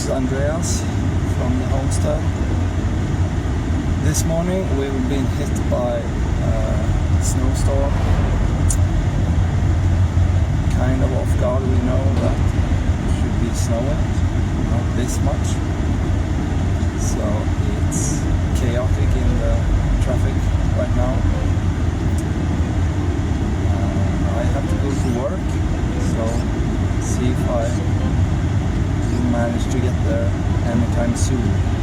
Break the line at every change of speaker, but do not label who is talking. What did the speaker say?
is Andreas from the homestead. This morning we've been hit by a snowstorm. Kind of off guard, we know that it should be snowing, not this much. So it's chaotic in the traffic right now. I have to go to work, so see if I will manage to get there anytime soon.